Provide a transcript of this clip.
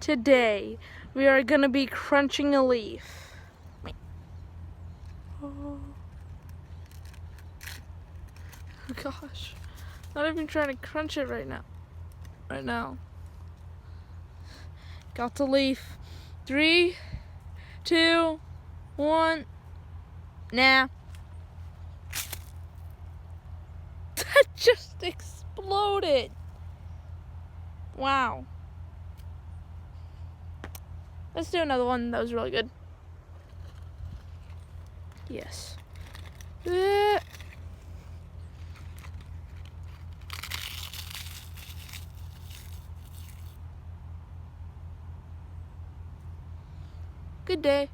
Today, we are gonna be crunching a leaf. Oh gosh, not even trying to crunch it right now. Got the leaf. 3, 2, 1. Nah. That just exploded. Wow. Let's do another one. That was really good. Yes. Good day.